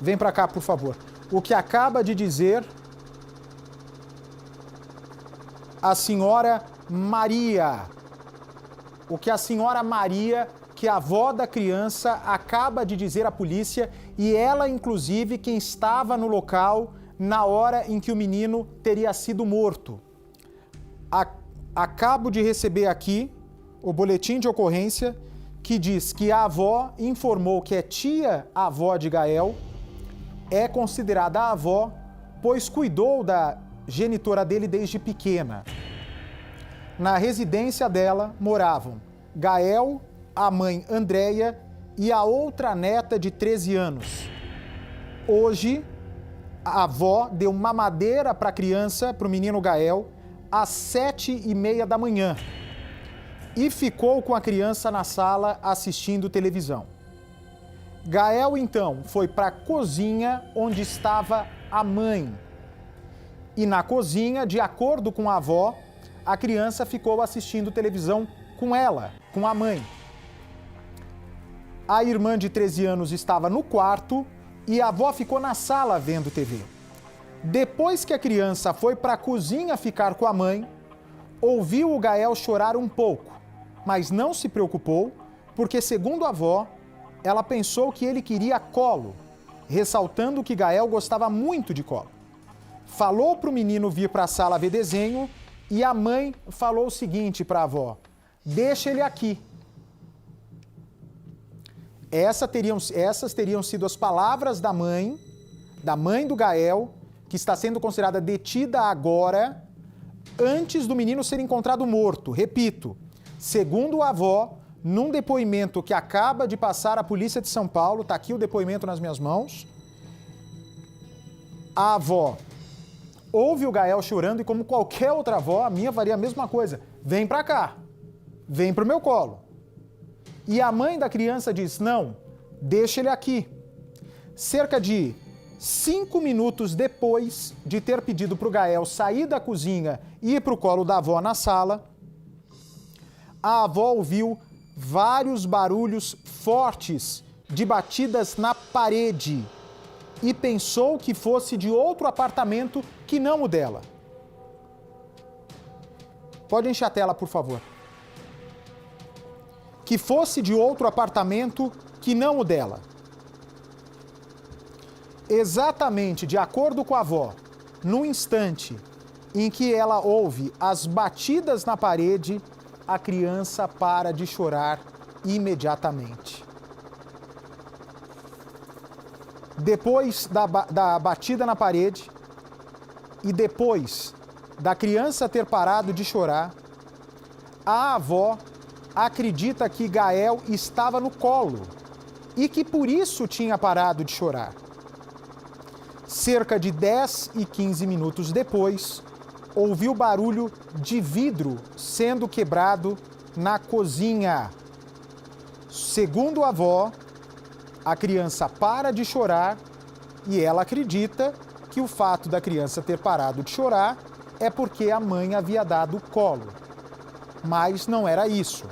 Vem para cá, por favor. O que acaba de dizer a senhora Maria. O que a senhora Maria, que é a avó da criança, acaba de dizer à polícia, e ela, inclusive, quem estava no local na hora em que o menino teria sido morto. Acabo de receber aqui o boletim de ocorrência que diz que a avó informou que é tia-avó de Gael, é considerada a avó, pois cuidou da genitora dele desde pequena. Na residência dela moravam Gael, a mãe Andréia e a outra neta de 13 anos. Hoje, a avó deu mamadeira para a criança, para o menino Gael, às 7h30 da manhã e ficou com a criança na sala assistindo televisão. Gael, então, foi para a cozinha onde estava a mãe. E na cozinha, de acordo com a avó, a criança ficou assistindo televisão com ela, com a mãe. A irmã de 13 anos estava no quarto e a avó ficou na sala vendo TV. Depois que a criança foi para a cozinha ficar com a mãe, ouviu o Gael chorar um pouco, mas não se preocupou, porque, segundo a avó, ela pensou que ele queria colo, ressaltando que Gael gostava muito de colo. Falou para o menino vir para a sala ver desenho e a mãe falou o seguinte para a avó: deixa ele aqui. Essas teriam sido as palavras da mãe do Gael, que está sendo considerada detida agora, antes do menino ser encontrado morto. Repito, segundo a avó, num depoimento que acaba de passar à Polícia de São Paulo, está aqui o depoimento nas minhas mãos, a avó ouve o Gael chorando e, como qualquer outra avó, a minha faria a mesma coisa. Vem pra cá, vem pro meu colo. E a mãe da criança diz: não, deixa ele aqui. Cerca de 5 minutos depois de ter pedido pro Gael sair da cozinha e ir pro colo da avó na sala, a avó ouviu vários barulhos fortes de batidas na parede e pensou que fosse de outro apartamento que não o dela. Pode encher a tela, por favor. Que fosse de outro apartamento que não o dela. Exatamente de acordo com a avó, no instante em que ela ouve as batidas na parede, a criança para de chorar imediatamente. Depois da batida na parede e depois da criança ter parado de chorar, a avó acredita que Gael estava no colo e que por isso tinha parado de chorar. Cerca de 10 e 15 minutos depois, ouviu barulho de vidro sendo quebrado na cozinha. Segundo a avó, a criança para de chorar e ela acredita que o fato da criança ter parado de chorar é porque a mãe havia dado colo. Mas não era isso.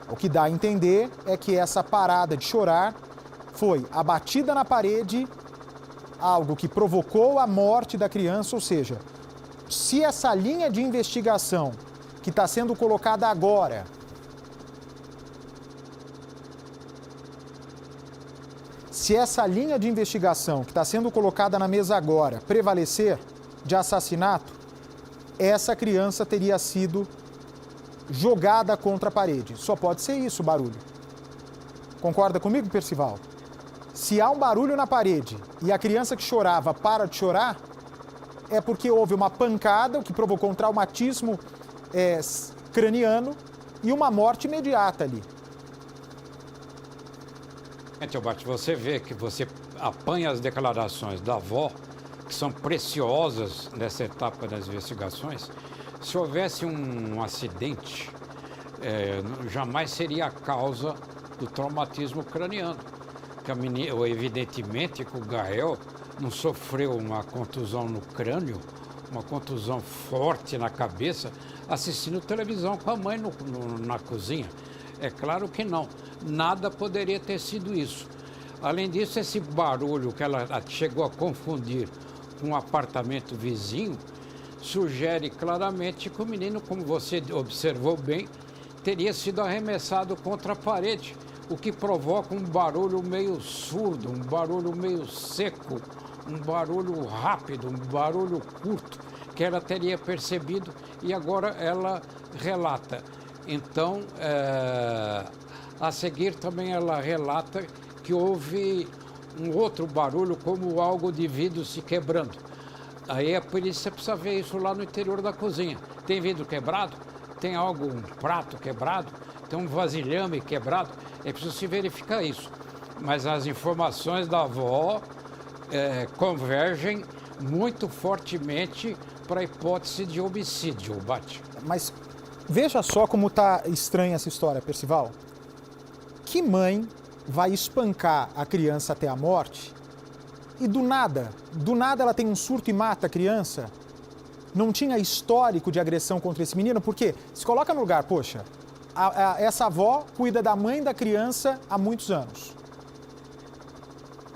O que dá a entender é que essa parada de chorar foi a batida na parede, algo que provocou a morte da criança, ou seja, se essa linha de investigação que está sendo colocada agora se essa linha de investigação que está sendo colocada na mesa agora prevalecer de assassinato, essa criança teria sido jogada contra a parede. Só pode ser isso o barulho. Concorda comigo, Percival? Se há um barulho na parede e a criança que chorava para de chorar, é porque houve uma pancada, o que provocou um traumatismo craniano e uma morte imediata ali. Tio Bart, você vê que você apanha as declarações da avó, que são preciosas nessa etapa das investigações. Se houvesse um acidente, jamais seria a causa do traumatismo craniano. Evidentemente que o Gael não sofreu uma contusão no crânio, uma contusão forte na cabeça, assistindo televisão com a mãe na cozinha. É claro que não. Nada poderia ter sido isso. Além disso, esse barulho que ela chegou a confundir com um apartamento vizinho, sugere claramente que o menino, como você observou bem, teria sido arremessado contra a parede, o que provoca um barulho meio surdo, um barulho meio seco, um barulho rápido, um barulho curto, que ela teria percebido e agora ela relata. Então, a seguir também ela relata que houve um outro barulho, como algo de vidro se quebrando. Aí a polícia precisa ver isso lá no interior da cozinha. Tem vidro quebrado? Tem um prato quebrado? Tem um vasilhame quebrado? É preciso se verificar isso. Mas as informações da avó convergem muito fortemente para a hipótese de homicídio, Bate. Mas veja só como tá estranha essa história, Percival. Que mãe vai espancar a criança até a morte e do nada ela tem um surto e mata a criança? Não tinha histórico de agressão contra esse menino? Porque se coloca no lugar, poxa, essa avó cuida da mãe da criança há muitos anos.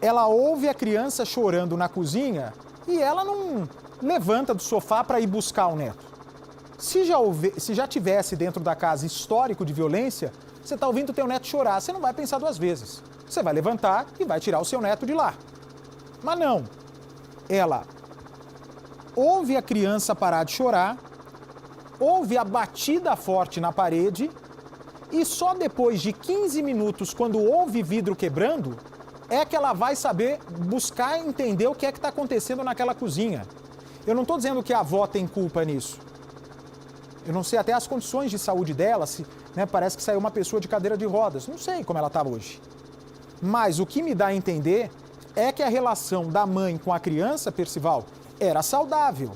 Ela ouve a criança chorando na cozinha e ela não levanta do sofá para ir buscar o neto. Se já tivesse dentro da casa histórico de violência, você está ouvindo o teu neto chorar, você não vai pensar duas vezes. Você vai levantar e vai tirar o seu neto de lá. Mas não. Ela ouve a criança parar de chorar, ouve a batida forte na parede e só depois de 15 minutos, quando ouve vidro quebrando, é que ela vai saber buscar entender o que é que está acontecendo naquela cozinha. Eu não estou dizendo que a avó tem culpa nisso. Eu não sei até as condições de saúde dela, parece que saiu uma pessoa de cadeira de rodas. Não sei como ela está hoje. Mas o que me dá a entender é que a relação da mãe com a criança, Percival, era saudável.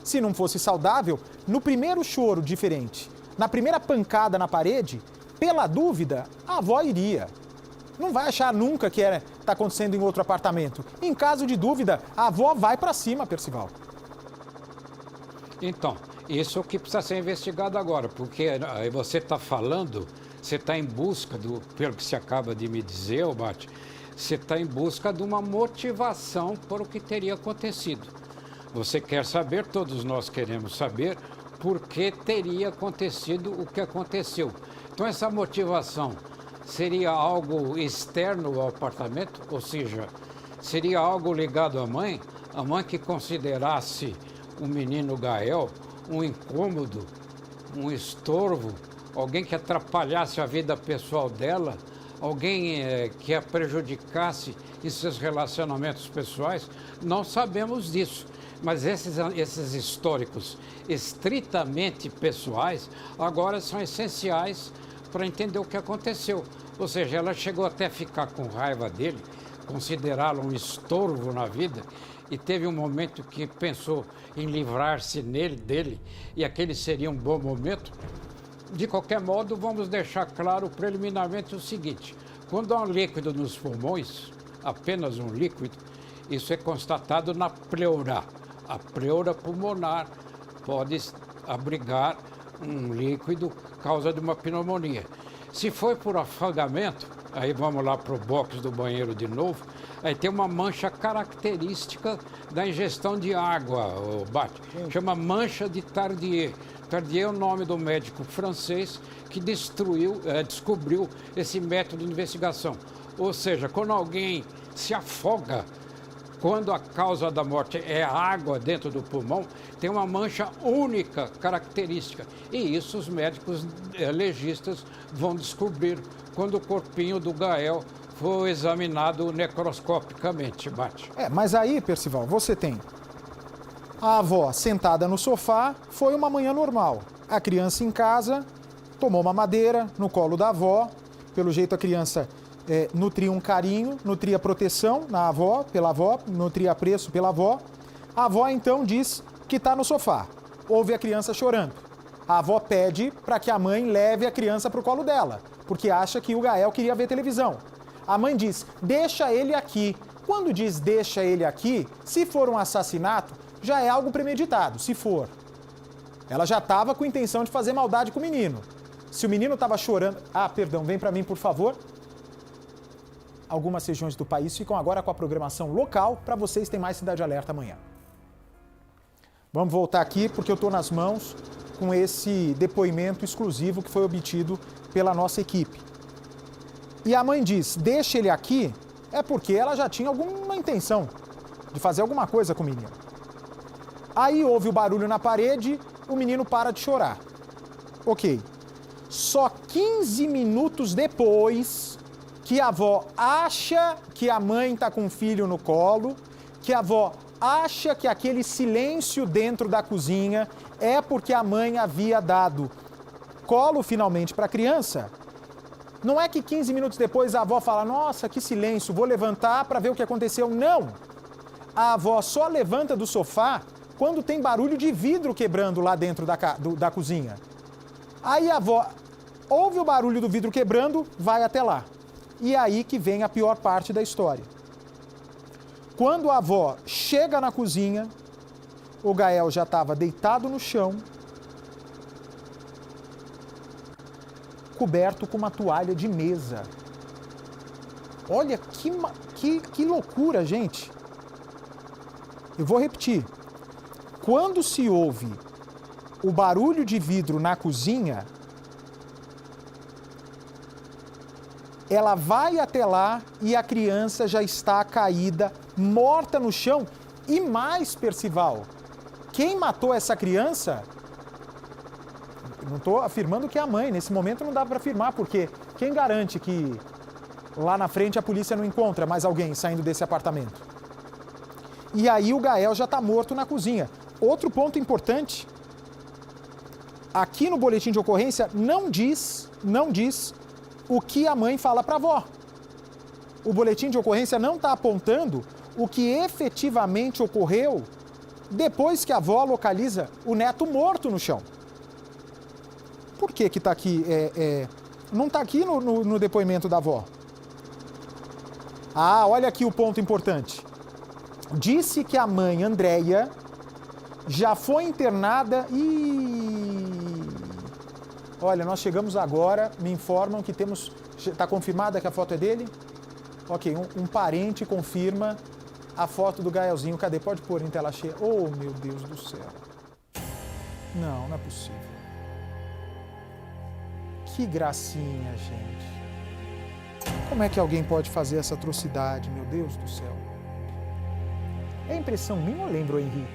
Se não fosse saudável, no primeiro choro diferente, na primeira pancada na parede, pela dúvida, a avó iria. Não vai achar nunca que está acontecendo em outro apartamento. Em caso de dúvida, a avó vai para cima, Percival. Então, isso é o que precisa ser investigado agora, porque aí você está falando, você está em busca, pelo que você acaba de me dizer, Bate, você está em busca de uma motivação para o que teria acontecido. Você quer saber, todos nós queremos saber, por que teria acontecido o que aconteceu. Então, essa motivação seria algo externo ao apartamento, ou seja, seria algo ligado à mãe, a mãe que considerasse o menino Gael um incômodo, um estorvo, alguém que atrapalhasse a vida pessoal dela, alguém que a prejudicasse em seus relacionamentos pessoais. Não sabemos disso, mas esses históricos estritamente pessoais agora são essenciais para entender o que aconteceu. Ou seja, ela chegou até a ficar com raiva dele, considerá-lo um estorvo na vida, e teve um momento que pensou em livrar-se dele, e aquele seria um bom momento. De qualquer modo, vamos deixar claro preliminarmente o seguinte: quando há um líquido nos pulmões, apenas um líquido, isso é constatado na pleura. A pleura pulmonar pode abrigar um líquido causa de uma pneumonia. Se foi por afogamento, aí vamos lá para o box do banheiro de novo, aí tem uma mancha característica da ingestão de água, Bate. Chama mancha de Tardieu. Tardieu é o nome do médico francês que descobriu esse método de investigação. Ou seja, quando alguém se afoga, quando a causa da morte é a água dentro do pulmão, tem uma mancha única, característica. E isso os médicos legistas vão descobrir quando o corpinho do Gael for examinado necroscopicamente, Bate. Mas aí, Percival, você tem a avó sentada no sofá, foi uma manhã normal. A criança em casa tomou uma madeira no colo da avó, pelo jeito a criança nutria um carinho, nutria proteção pela avó, nutria apreço pela avó. A avó então diz que está no sofá, ouve a criança chorando. A avó pede para que a mãe leve a criança para o colo dela, porque acha que o Gael queria ver televisão. A mãe diz, deixa ele aqui. Quando diz deixa ele aqui, se for um assassinato, já é algo premeditado, se for. Ela já estava com intenção de fazer maldade com o menino. Se o menino estava chorando... perdão, vem para mim, por favor. Algumas regiões do país ficam agora com a programação local. Para vocês tem mais Cidade Alerta amanhã. Vamos voltar aqui porque eu estou nas mãos com esse depoimento exclusivo que foi obtido pela nossa equipe. E a mãe diz, deixa ele aqui, é porque ela já tinha alguma intenção de fazer alguma coisa com o menino. Aí houve o barulho na parede, o menino para de chorar. Ok. Só 15 minutos depois que a avó acha que a mãe está com o filho no colo, que a avó acha que aquele silêncio dentro da cozinha é porque a mãe havia dado colo finalmente para a criança. Não é que 15 minutos depois a avó fala, nossa, que silêncio, vou levantar para ver o que aconteceu. Não! A avó só levanta do sofá quando tem barulho de vidro quebrando lá dentro da cozinha. Aí a avó ouve o barulho do vidro quebrando, vai até lá. E aí que vem a pior parte da história. Quando a avó chega na cozinha, o Gael já estava deitado no chão, coberto com uma toalha de mesa. Olha que loucura, gente. Eu vou repetir. Quando se ouve o barulho de vidro na cozinha, ela vai até lá e a criança já está caída, morta no chão. E mais, Percival, quem matou essa criança? Não estou afirmando que é a mãe, nesse momento não dá para afirmar, porque quem garante que lá na frente a polícia não encontra mais alguém saindo desse apartamento? E aí o Gael já está morto na cozinha. Outro ponto importante, aqui no boletim de ocorrência não diz o que a mãe fala para a avó. O boletim de ocorrência não está apontando o que efetivamente ocorreu depois que a avó localiza o neto morto no chão. Por que está aqui? Não está aqui no depoimento da avó. Ah, olha aqui o ponto importante. Disse que a mãe, Andréia, já foi internada e... Olha, nós chegamos agora, me informam que temos... Está confirmada que a foto é dele? Ok, um parente confirma a foto do Gaelzinho. Cadê? Pode pôr em tela cheia. Oh, meu Deus do céu. Não é possível. Que gracinha, gente. Como é que alguém pode fazer essa atrocidade, meu Deus do céu? É impressão minha ou lembro, Henri?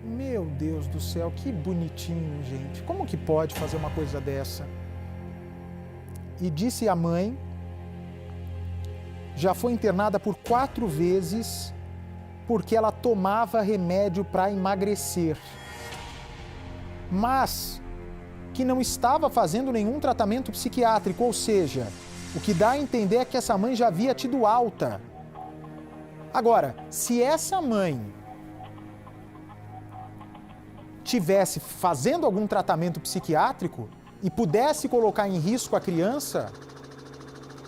Meu Deus do céu, que bonitinho, gente. Como que pode fazer uma coisa dessa? E disse a mãe, já foi internada por 4 vezes porque ela tomava remédio para emagrecer. Mas que não estava fazendo nenhum tratamento psiquiátrico, ou seja, o que dá a entender é que essa mãe já havia tido alta. Agora, se essa mãe tivesse fazendo algum tratamento psiquiátrico e pudesse colocar em risco a criança,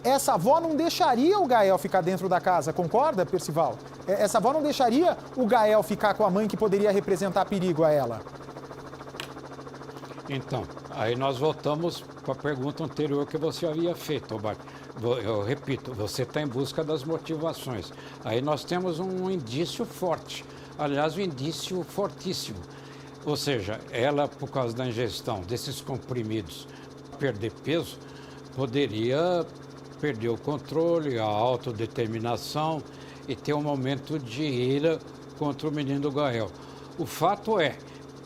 essa avó não deixaria o Gael ficar dentro da casa, concorda, Percival? Essa avó não deixaria o Gael ficar com a mãe que poderia representar perigo a ela. Então, aí nós voltamos para a pergunta anterior que você havia feito, Bart. Eu repito, você está em busca das motivações. Aí nós temos um indício forte, aliás, um indício fortíssimo. Ou seja, ela, por causa da ingestão desses comprimidos, perder peso, poderia perder o controle, a autodeterminação e ter um momento de ira contra o menino Gael. O fato é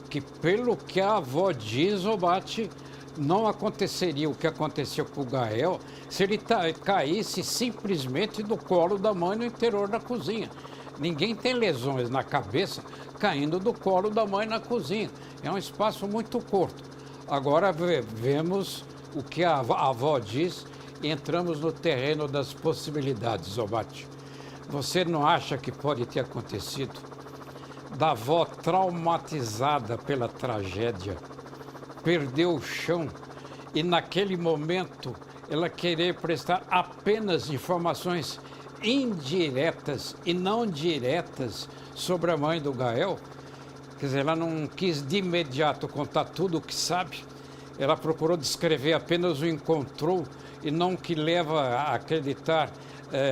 que, pelo que a avó diz, Obate, não aconteceria o que aconteceu com o Gael se ele caísse simplesmente do colo da mãe no interior da cozinha. Ninguém tem lesões na cabeça caindo do colo da mãe na cozinha. É um espaço muito curto. Agora vemos o que a avó diz e entramos no terreno das possibilidades, Obate. Você não acha que pode ter acontecido da avó traumatizada pela tragédia, perdeu o chão e naquele momento ela querer prestar apenas informações indiretas e não diretas sobre a mãe do Gael? Quer dizer, ela não quis de imediato contar tudo o que sabe, ela procurou descrever apenas o encontrou e não que leva a acreditar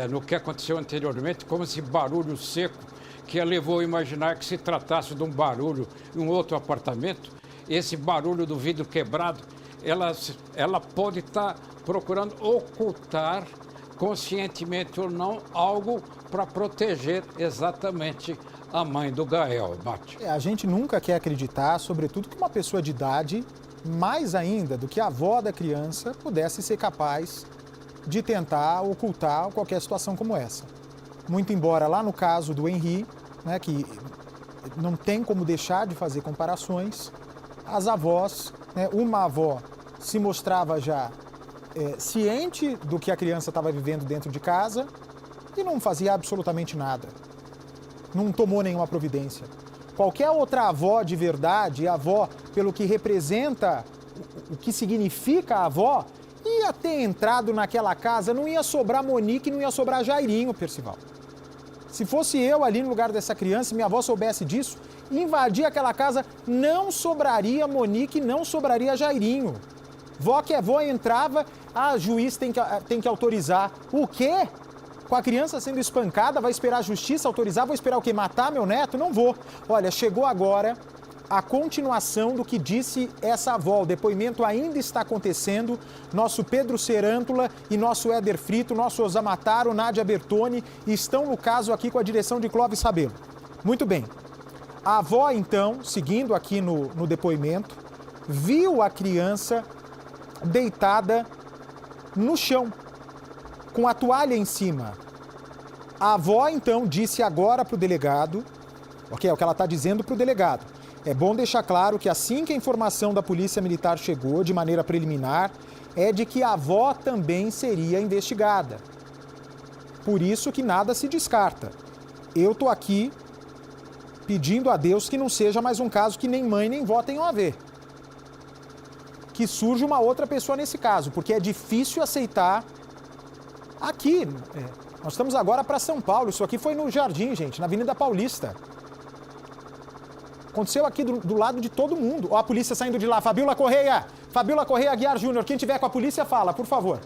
no que aconteceu anteriormente, como esse barulho seco que a levou a imaginar que se tratasse de um barulho em um outro apartamento. Esse barulho do vidro quebrado, ela pode estar procurando ocultar, conscientemente ou não, algo para proteger exatamente a mãe do Gael, Bate. A gente nunca quer acreditar, sobretudo, que uma pessoa de idade, mais ainda do que a avó da criança, pudesse ser capaz de tentar ocultar qualquer situação como essa. Muito embora lá no caso do Henri, né, que não tem como deixar de fazer comparações, as avós, né, uma avó se mostrava já ciente do que a criança estava vivendo dentro de casa e não fazia absolutamente nada. Não tomou nenhuma providência. Qualquer outra avó de verdade, avó pelo que representa, o que significa a avó, ia ter entrado naquela casa, não ia sobrar Monique, não ia sobrar Jairinho, Percival. Se fosse eu ali no lugar dessa criança, minha avó soubesse disso, invadir aquela casa, não sobraria Monique, não sobraria Jairinho. Vó que é vó entrava, a juiz tem que autorizar. O quê? Com a criança sendo espancada, vai esperar a justiça autorizar? Vou esperar o quê? Matar meu neto? Não vou. Olha, chegou agora a continuação do que disse essa avó. O depoimento ainda está acontecendo. Nosso Pedro Serântula e nosso Éder Frito, nosso Osamataro, Nádia Bertoni, estão no caso aqui com a direção de Clóvis Rabelo. Muito bem. A avó, então, seguindo aqui no depoimento, viu a criança deitada no chão, com a toalha em cima. A avó, então, disse agora para o delegado, ok, é o que ela está dizendo para o delegado. É bom deixar claro que assim que a informação da Polícia Militar chegou, de maneira preliminar, é de que a avó também seria investigada. Por isso que nada se descarta. Eu estou aqui pedindo a Deus que não seja mais um caso que nem mãe nem vó tenham a ver. Que surja uma outra pessoa nesse caso, porque é difícil aceitar aqui. Nós estamos agora para São Paulo, isso aqui foi no Jardim, gente, na Avenida Paulista. Aconteceu aqui do lado de todo mundo. Ó, a polícia saindo de lá. Fabiola Correia Aguiar Júnior, quem tiver com a polícia fala, por favor.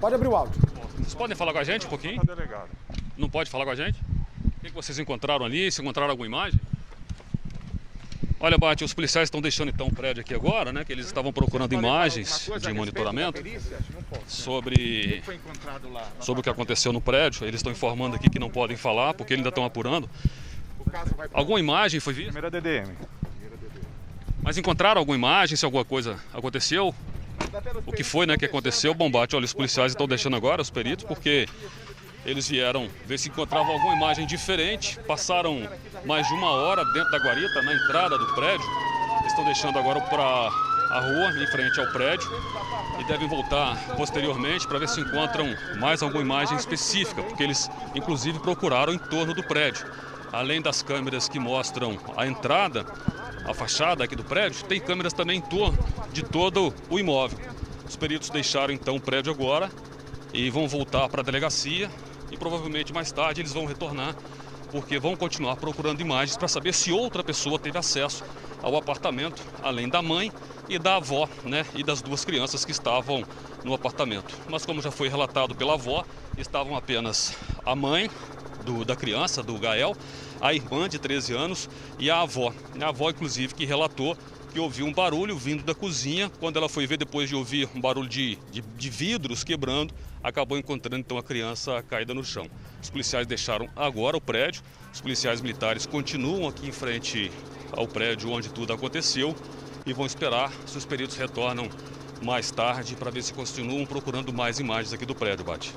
Pode abrir o áudio. Vocês podem falar com a gente um pouquinho? Não pode falar com a gente? O que vocês encontraram ali? Se encontraram alguma imagem? Olha, Bate, os policiais estão deixando então o prédio aqui agora, né? Que eles estavam procurando imagens de monitoramento sobre o que aconteceu no prédio. Eles estão informando aqui que não podem falar porque ainda estão apurando. Alguma imagem foi vista? Primeira DDM. Mas encontraram alguma imagem, se alguma coisa aconteceu? O que foi, né, que aconteceu? Bom, Bate, olha, os policiais estão deixando agora, os peritos, porque eles vieram ver se encontravam alguma imagem diferente. Passaram mais de 1 hora dentro da guarita, na entrada do prédio. Estão deixando agora para a rua, em frente ao prédio. E devem voltar posteriormente para ver se encontram mais alguma imagem específica, porque eles, inclusive, procuraram em torno do prédio. Além das câmeras que mostram a entrada, a fachada aqui do prédio, tem câmeras também em torno de todo o imóvel. Os peritos deixaram então o prédio agora e vão voltar para a delegacia e provavelmente mais tarde eles vão retornar porque vão continuar procurando imagens para saber se outra pessoa teve acesso ao apartamento, além da mãe e da avó, né, e das 2 crianças que estavam no apartamento. Mas como já foi relatado pela avó, estavam apenas a mãe da criança, do Gael, a irmã de 13 anos e a avó. A avó, inclusive, que relatou que ouviu um barulho vindo da cozinha. Quando ela foi ver, depois de ouvir um barulho de vidros quebrando, acabou encontrando então a criança caída no chão. Os policiais deixaram agora o prédio. Os policiais militares continuam aqui em frente ao prédio onde tudo aconteceu e vão esperar se os peritos retornam mais tarde para ver se continuam procurando mais imagens aqui do prédio, Bate.